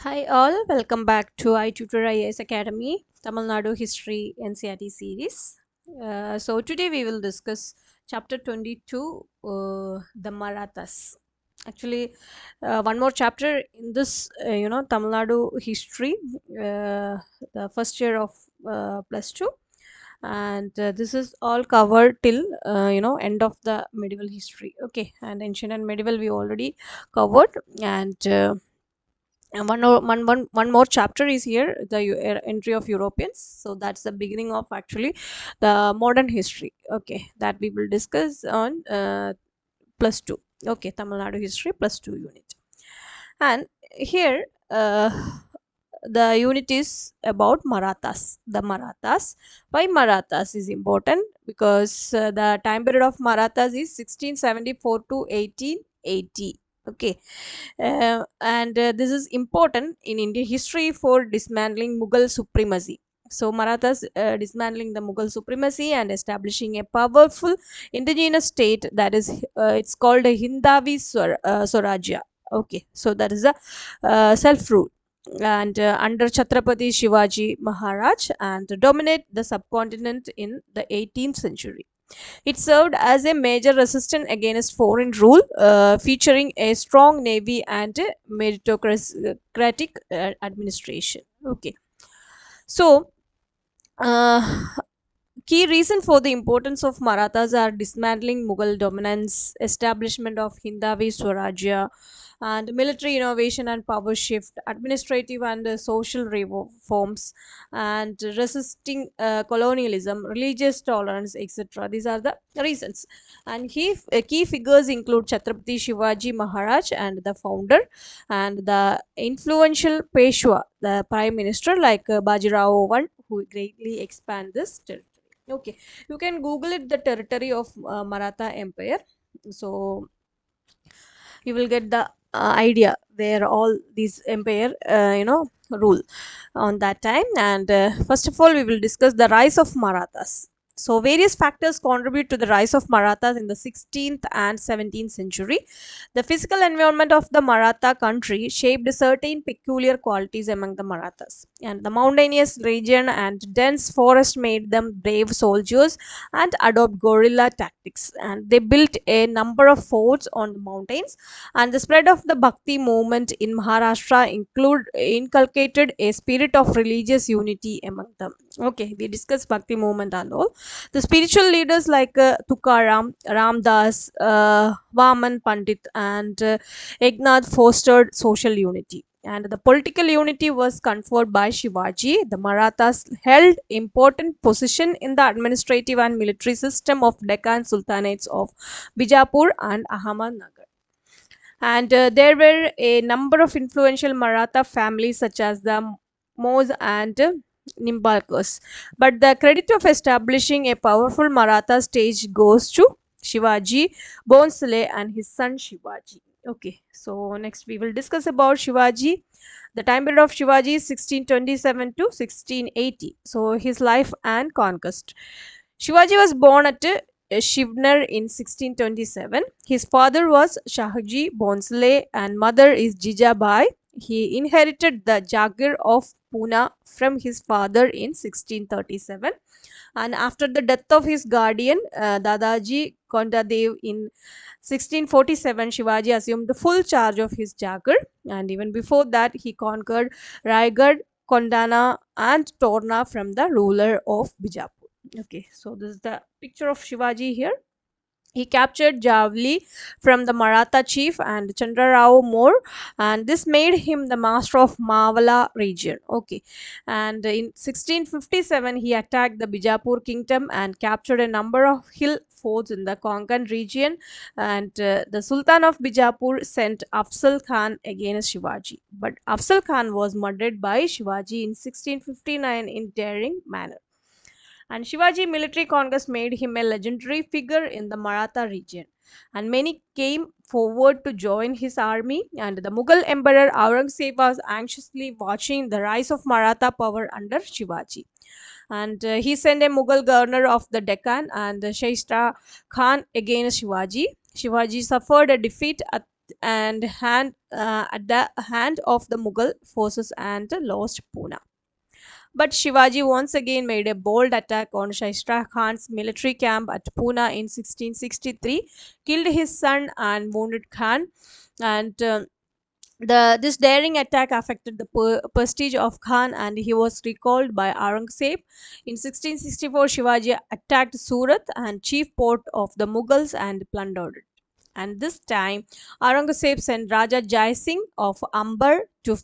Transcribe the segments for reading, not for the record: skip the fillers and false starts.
Hi all, welcome back to i-TUTOR IAS Academy Tamilnadu History NCERT series. So today we will discuss chapter 22, the Marathas. Actually, one more chapter in this, Tamilnadu history, the first year of plus two, and this is all covered till end of the medieval history. Okay, and ancient and medieval we already covered, and one more chapter is here, the entry of Europeans. So that's the beginning of actually the modern history. Okay, that we will discuss on plus 2. Okay, Tamil Nadu history plus 2 unit. And here, the unit is about Marathas. The Marathas, why Marathas is important? Because the time period of Marathas is 1674 to 1880. Okay, and this is important in Indian history for dismantling Mughal supremacy. So Marathas dismantling the Mughal supremacy and establishing a powerful indigenous state, that is, it's called a Hindavi Swarajya. Okay, so that is a self rule, and under Chhatrapati Shivaji Maharaj, and dominate the subcontinent in the 18th century. It served as a major resistance against foreign rule, featuring a strong navy and a meritocratic administration. Okay, so uh, key reason for the importance of Marathas are dismantling Mughal dominance, establishment of Hindavi Swarajya, and military innovation and power shift, administrative and social reforms, and resisting colonialism, religious tolerance, etc. These are the reasons. And key figures include Chhatrapati Shivaji Maharaj and the founder, and the influential Peshwa, the prime minister, like Bajirao I, who greatly expand this territory. Okay, you can Google it, the territory of Maratha Empire. So you will get the idea where all these empire rule on that time. And first of all, we will discuss the rise of Marathas. So various factors contribute to the rise of Marathas in the 16th and 17th century. The physical environment of the Maratha country shaped certain peculiar qualities among the Marathas, and the mountainous region and dense forest made them brave soldiers and adopt guerrilla tactics, and they built a number of forts on the mountains. And the spread of the Bhakti movement in Maharashtra inculcated a spirit of religious unity among them. Okay, we discussed Bhakti movement and all. The spiritual leaders like Tukaram, Ramdas, Vaman Pandit, and Eknath fostered social unity. And the political unity was conferred by Shivaji. The Marathas held important position in the administrative and military system of Deccan Sultanates of Bijapur and Ahmednagar. And there were a number of influential Maratha families such as the Moz and Nimbalkars. But the credit of establishing a powerful Maratha stage goes to Shivaji Bhonsle and his son Shivaji. Okay, so next we will discuss about Shivaji. The time period of Shivaji is 1627 to 1680. So his life and conquest. Shivaji was born at Shivner in 1627. His father was Shahji Bhonsle and mother is Jijabai. He inherited the Jagir of Pune from his father in 1637. And after the death of his guardian, Dadaji Kondadev, in 1647, Shivaji assumed the full charge of his Jagir. And even before that, he conquered Raigad, Kondana, and Torna from the ruler of Bijapur. Okay, so this is the picture of Shivaji here. He captured Javli from the Maratha chief and Chandrarao More, and this made him the master of Mavala region. Okay, and in 1657 he attacked the Bijapur kingdom and captured a number of hill forts in the Konkan region. And the Sultan of Bijapur sent Afzal Khan against Shivaji, but Afzal Khan was murdered by Shivaji in 1659 in daring manner. And Shivaji military conquest made him a legendary figure in the Maratha region, and many came forward to join his army. And the Mughal Emperor Aurangzeb was anxiously watching the rise of Maratha power under Shivaji, and he sent a Mughal governor of the Deccan and Shaista Khan against Shivaji. Shivaji suffered a defeat at the hand of the Mughal forces and lost Pune. But Shivaji once again made a bold attack on Shaistra Khan's military camp at Pune in 1663, killed his son and wounded Khan, and this daring attack affected the prestige of Khan, and he was recalled by Aurangzeb. In 1664, Shivaji attacked Surat and chief port of the Mughals and plundered it. And this time, Aurangzeb sent Raja Jai Singh of Amber to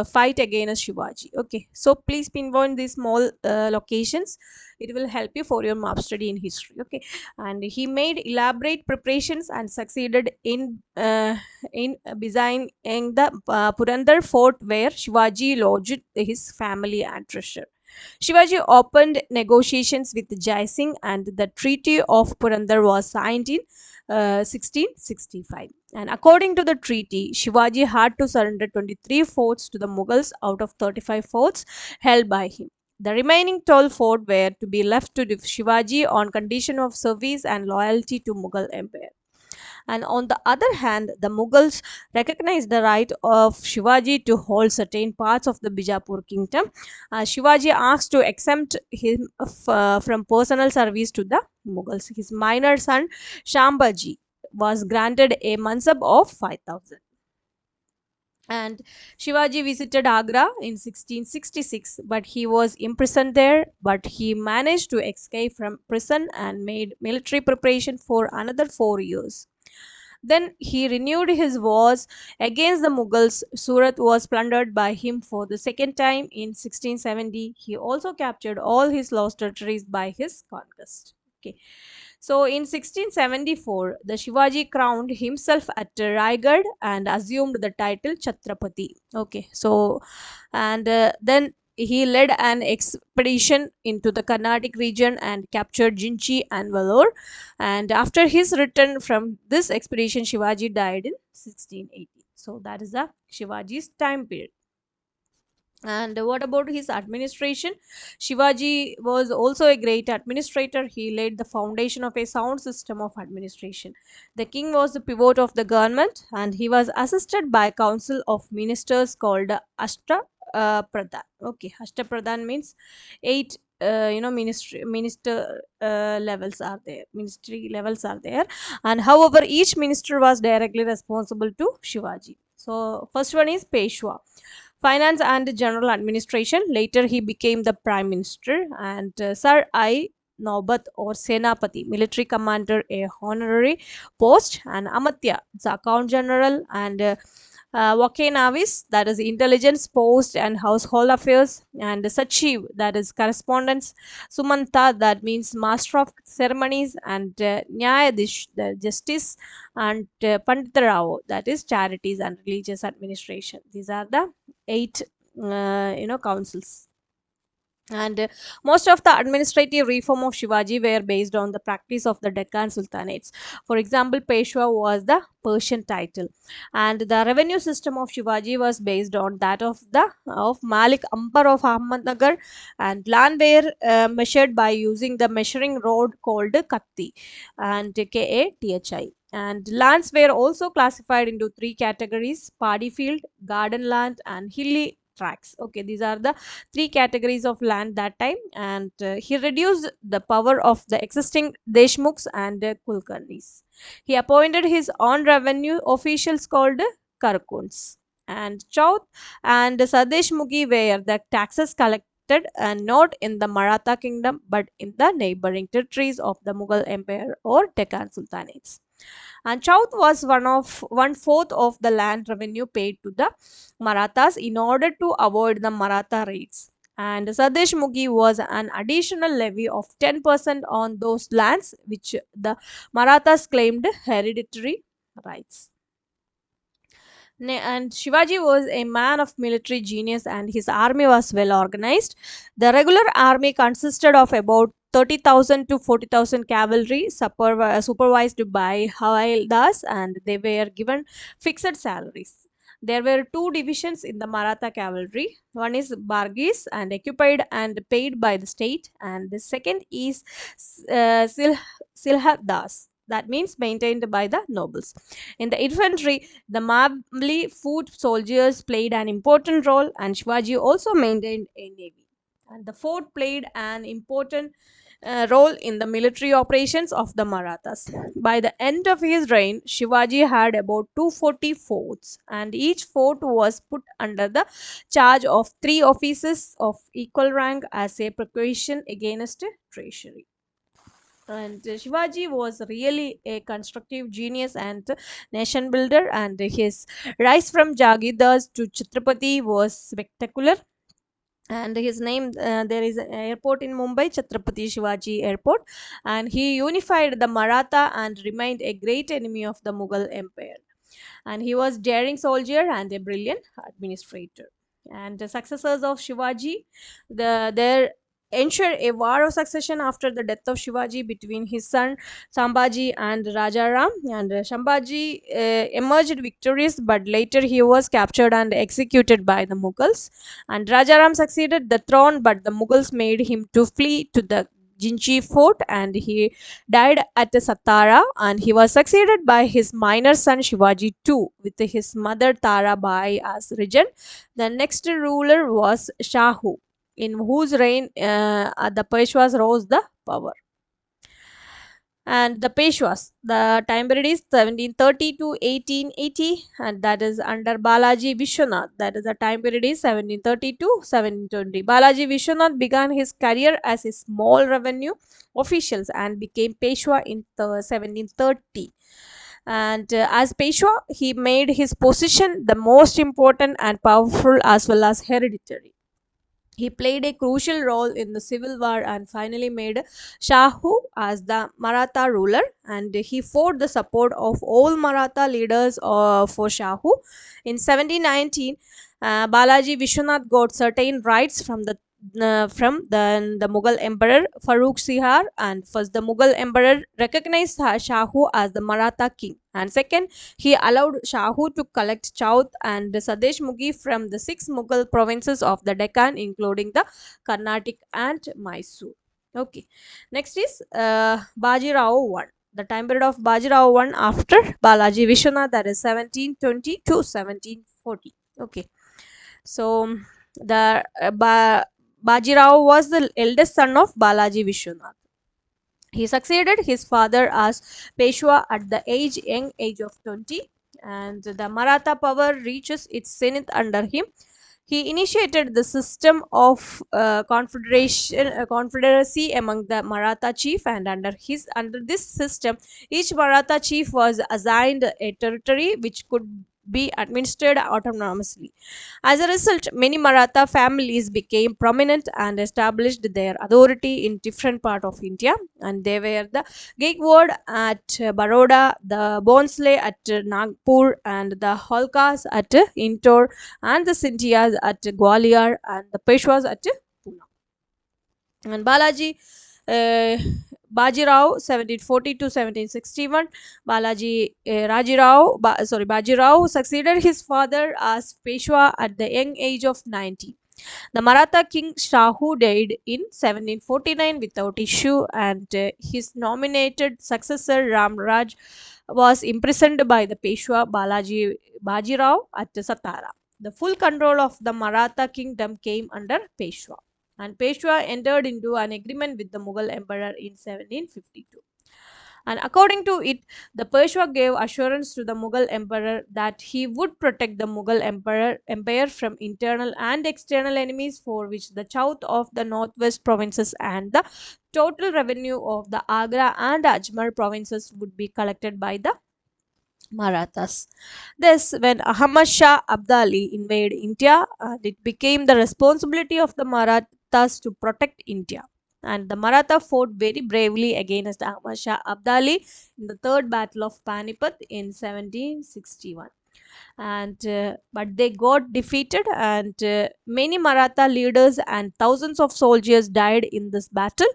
fight against Shivaji. Okay, so please pinpoint these small locations. It will help you for your map study in history. Okay, and he made elaborate preparations and succeeded in designing the Purandar fort where Shivaji lodged his family and treasure. Shivaji opened negotiations with Jai Singh, and the Treaty of Purandar was signed in 1665. And according to the treaty, Shivaji had to surrender 23 forts to the Mughals out of 35 forts held by him. The remaining 12 forts were to be left to Shivaji on condition of service and loyalty to Mughal Empire. And on the other hand, the Mughals recognized the right of Shivaji to hold certain parts of the Bijapur kingdom. Shivaji asked to exempt him from personal service to the Mughals. His minor son Shambaji was granted a mansab of 5,000. And Shivaji visited Agra in 1666, but he was imprisoned there. But he managed to escape from prison and made military preparation for another 4 years. Then he renewed his wars against the Mughals. Surat was plundered by him for the second time in 1670. He also captured all his lost territories by his conquest. Okay. So in 1674, the Shivaji crowned himself at Raigad and assumed the title Chhatrapati. Okay. So, and then he led an expedition into the Carnatic region and captured Jinchi and Vellore. And after his return from this expedition, Shivaji died in 1680. So that is the Shivaji's time period. And what about his administration? Shivaji was also a great administrator. He laid the foundation of a sound system of administration. The king was the pivot of the government, and he was assisted by a council of ministers called Ashta Pradhan. Okay, Ashta Pradhan means eight. Minister levels are there. Ministry levels are there, and however, each minister was directly responsible to Shivaji. So, first one is Peshwa, finance and general administration. Later, he became the prime minister. And Sir I. Naubat or Senapati, military commander, a honorary post. And Amatya, the account general. And Wakanavis, that is intelligence post and household affairs. And Sachiv, that is correspondence. Sumanta, that means master of ceremonies. And Nyayadish, the justice. And Panditarao, that is charities and religious administration. These are the 8 councils. And most of the administrative reform of Shivaji were based on the practice of the Deccan Sultanates. For example, Peshwa was the Persian title, and the revenue system of Shivaji was based on that of Malik Ambar of Ahmednagar, and land were measured by using the measuring rod called Katti and KATHI. And lands were also classified into 3 categories: paddy field, garden land, and hilly tracts. Okay, these are the 3 categories of land that time. And he reduced the power of the existing Deshmukhs and Kulkarnis. He appointed his own revenue officials called Karkuns. And Chauth and Sadesh Mukhi were the taxes collected and not in the Maratha kingdom but in the neighboring territories of the Mughal Empire or Deccan Sultanates. And Chauth was 1/4 of the land revenue paid to the Marathas in order to avoid the Maratha raids. And Sadesh Mukhi was an additional levy of 10% on those lands which the Marathas claimed hereditary rights. And Shivaji was a man of military genius, and his army was well organized. The regular army consisted of about 30,000 to 40,000 cavalry supervised by Havildas, and they were given fixed salaries. There were 2 divisions in the Maratha cavalry. One is Bargis and occupied and paid by the state, and the second is Silhadas. that means maintained by the nobles. In the infantry, the Mabli foot soldiers played an important role, and Shivaji also maintained a navy. And the fort played an important role in the military operations of the Marathas. By the end of his reign, Shivaji had about 240 forts, and each fort was put under the charge of three officers of equal rank as a precaution against treachery. And Shivaji was really a constructive genius and nation builder, and his rise from Jagidars to Chhatrapati was spectacular. And his name, there is an airport in Mumbai, Chhatrapati Shivaji Airport, and he unified the Maratha and remained a great enemy of the Mughal Empire. And he was daring soldier and a brilliant administrator. And the successors of Shivaji, their ensured a war of succession after the death of Shivaji between his son Sambhaji and Rajaram. And Sambhaji emerged victorious, but later he was captured and executed by the Mughals. And Rajaram succeeded the throne, but the Mughals made him to flee to the Jinchi fort, and he died at Satara, and he was succeeded by his minor son Shivaji too, with his mother Tarabai as regent. The next ruler was Shahu, in whose reign the Peshwas rose the power. And the Peshwas, the time period is 1730 to 1880, and that is under Balaji Vishwanath. That is the time period is 1730 to 1720. Balaji Vishwanath began his career as a small revenue officials and became Peshwa in the 1730. And as Peshwa, he made his position the most important and powerful as well as hereditary. He played a crucial role in the civil war and finally made Shahu as the Maratha ruler, and he fought the support of all Maratha leaders for Shahu. In 1719, Balaji Vishwanath got certain rights from the Mughal Emperor Farooq Sihar, and first the Mughal Emperor recognized Shahu as the Maratha king, and second he allowed Shahu to collect Chaut and Sadesh Mughi from the six Mughal provinces of the Deccan, including the Carnatic and Mysore. Okay, next is Baji Rao I. The time period of Baji Rao I after Balaji Vishwanath, that is 1720 to 1740. Okay, so the Bajirao was the eldest son of Balaji Vishwanath. He succeeded his father as Peshwa at the young age of 20, and the Maratha power reaches its zenith under him. He initiated the system of confederacy among the Maratha chief, and under this system, each Maratha chief was assigned a territory which could be administered autonomously. As a result, many Maratha families became prominent and established their authority in different parts of India, and they were the Gaikwad at Baroda, the Bhonsle at Nagpur, and the Holkas at Indore, and the Scindias at Gwalior, and the Peshwas at Pune. And Bajirao 1740 to 1761. Bajirao succeeded his father as Peshwa at the young age of 90. The Maratha king Shahu died in 1749 without issue, and his nominated successor Ramraj was imprisoned by the Peshwa Bajirao at Satara. The full control of the Maratha kingdom came under Peshwa, and Peshwa entered into an agreement with the Mughal emperor in 1752. And according to it, the Peshwa gave assurance to the Mughal emperor that he would protect the Mughal empire from internal and external enemies, for which the Chowth of the northwest provinces and the total revenue of the Agra and Ajmer provinces would be collected by the Marathas. Thus, when Ahmad Shah Abdali invaded India, it became the responsibility of the Marathas to protect India. And the Maratha fought very bravely against Ahmad Shah Abdali in the third battle of Panipat in 1761. And but they got defeated, and many Maratha leaders and thousands of soldiers died in this battle.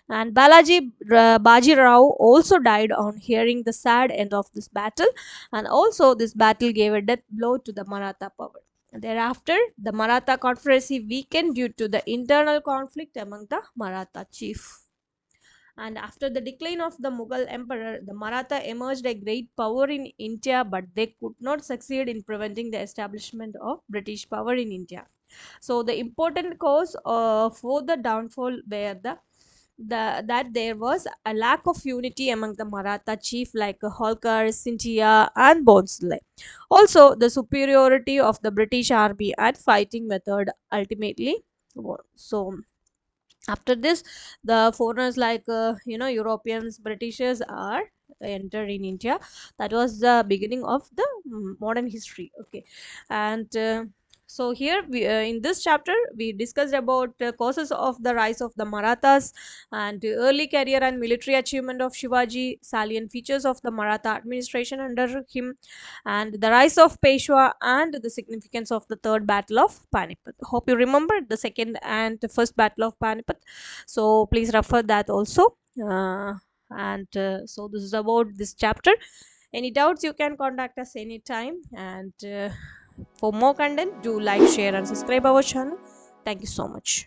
And Bajirao also died on hearing the sad end of this battle, and also this battle gave a death blow to the Maratha power. Thereafter, the Maratha confederacy weakened due to the internal conflict among the Maratha chief. And after the decline of the Mughal emperor, the Maratha emerged a great power in India, but they could not succeed in preventing the establishment of British power in India. So the important cause for the downfall were that there was a lack of unity among the Maratha chief like Holkar, Scindia, and Bhonsle. Also, the superiority of the British army and fighting method ultimately won. So after this, the foreigners like Europeans, Britishers are entered in India. That was the beginning of the modern history. Okay, and so here in this chapter we discussed about causes of the rise of the Marathas and the early career and military achievement of Shivaji, salient features of the Maratha administration under him, and the rise of Peshwa and the significance of the third battle of Panipat. Hope you remember the second and the first battle of Panipat. So please refer that also. And so this is about this chapter. Any doubts, you can contact us anytime. And for more content, do like, share, and subscribe our channel. Thank you so much.